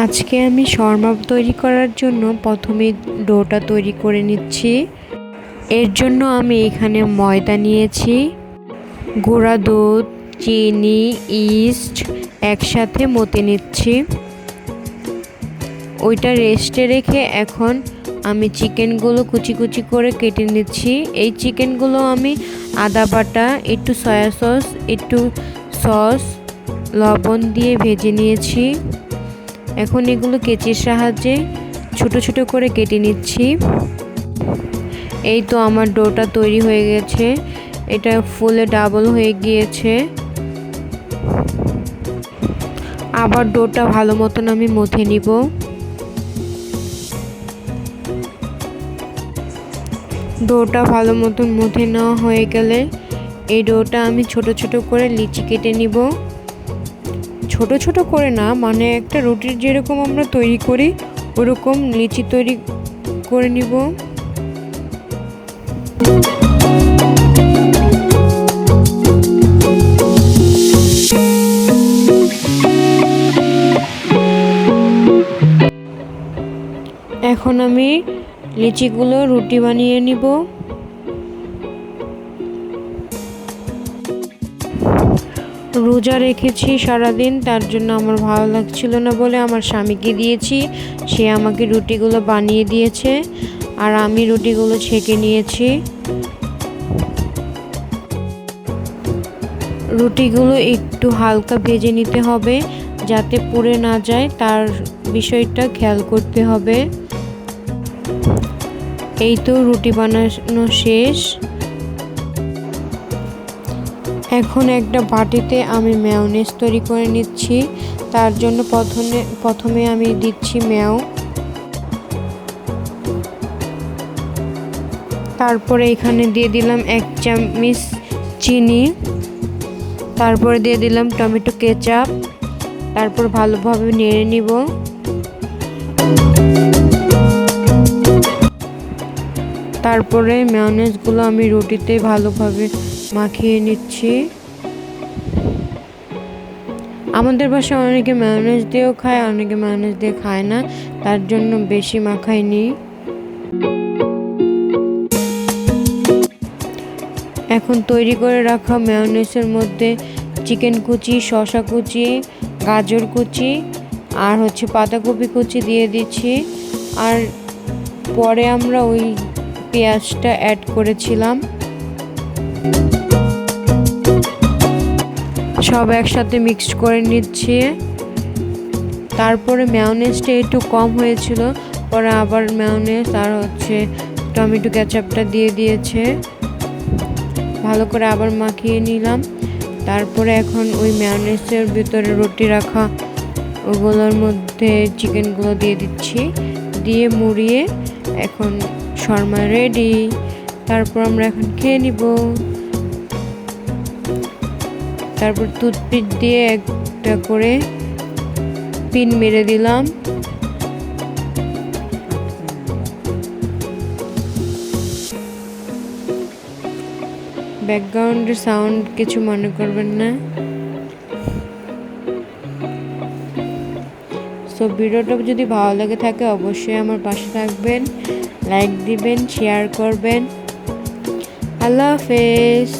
আজকে আমি শর্মা তৈরি করার জন্য প্রথমে ডোটা তৈরি করে নিচ্ছি। এর জন্য আমি এখানে ময়দা নিয়েছি, গুঁড়া দুধ, চিনি, ইস্ট একসাথে মতে নিচ্ছি। ওইটা রেস্টে রেখে এখন আমি চিকেনগুলো কুচি কুচি করে কেটে নিচ্ছি। এই চিকেনগুলো আমি আদা বাটা, একটু সয়া সস, একটু সস, লবণ দিয়ে ভেজে নিয়েছি। এখন এগুলো কেচির সাহায্যে ছোট ছোট করে কেটে নিচ্ছি। এই তো আমার ডোটা তৈরি হয়ে গেছে, এটা ফুলে ডাবল হয়ে গিয়েছে। আবার ডোটা ভালো মতন আমি মথে নিব। ডোটা ভালো মতন মথে নেওয়া হয়ে গেলে এই ডোটা আমি ছোট ছোট করে লিচি কেটে নিব। ছোট ছোট করে না, মানে একটা রুটির যেরকম আমরা তৈরি করি ওরকম লিচি তৈরি করে নিব। এখন আমি লিচিগুলো রুটি বানিয়ে নিব। রোজা রেখেছি সারাদিন, তার জন্য আমার ভালো লাগছিল না বলে আমার স্বামীকে দিয়েছি, সে আমাকে রুটিগুলো বানিয়ে দিয়েছে আর আমি রুটিগুলো ছেঁকে নিয়েছি। রুটিগুলো একটু হালকা ভেজে নিতে হবে যাতে পুড়ে না যায়, তার বিষয়টা খেয়াল করতে হবে। এই তো রুটি বানানো শেষ। এখন একটা বাটিতে আমি মেয়োনেজ তৈরি করে নিচ্ছি। তার জন্য প্রথমে আমি দিচ্ছি মেয়ো, তারপরে এখানে দিয়ে দিলাম 1 চামচ চিনি, তারপরে দিয়ে দিলাম টমেটো কেচাপ, তারপর ভালোভাবে নেড়ে নিব। তারপরে মেয়োনেজগুলো আমি রুটিতে ভালোভাবে মাখিয়ে নিচ্ছি। আমাদের বাসায় অনেকে মেয়োনেজ দিয়েও খায়, অনেকে মেয়োনেজ দিয়ে খায় না, তার জন্য বেশি মাখাইনি। এখন তৈরি করে রাখা মেয়োনেজের মধ্যে চিকেন কুচি, শসা কুচি, গাজর কুচি আর পাতাকপি কুচি দিয়ে দিচ্ছি। আর পরে আমরা ওই পেঁয়াজটা অ্যাড করেছিলাম। সব একসাথে মিক্সড করে নিচ্ছি। তারপরে মেয়োনেজটা একটু কম হয়েছিল, পরে আবার মেয়োনেজ আর টমেটো কেচাপটা দিয়ে দিয়েছে। ভালো করে আবার মাখিয়ে নিলাম। তারপরে এখন ওই মেয়োনেজের ভিতরে রুটি রাখা ওগুলোর মধ্যে চিকেনগুলো দিয়ে দিচ্ছি, দিয়ে মুড়িয়ে এখন শর্মা রেডি। তারপর আমরা এখন খেয়ে নিব। তারপর টুথপিক দিয়ে একটা করে পিন মেরে দিলাম। ব্যাকগ্রাউন্ডের সাউন্ড কিছু মনে করবেন না। সো ভিডিওটা যদি ভালো লাগে থাকে অবশ্যই আমার পাশে থাকবেন, লাইক দিবেন, শেয়ার করবেন। আল্লাহ হাফেজ।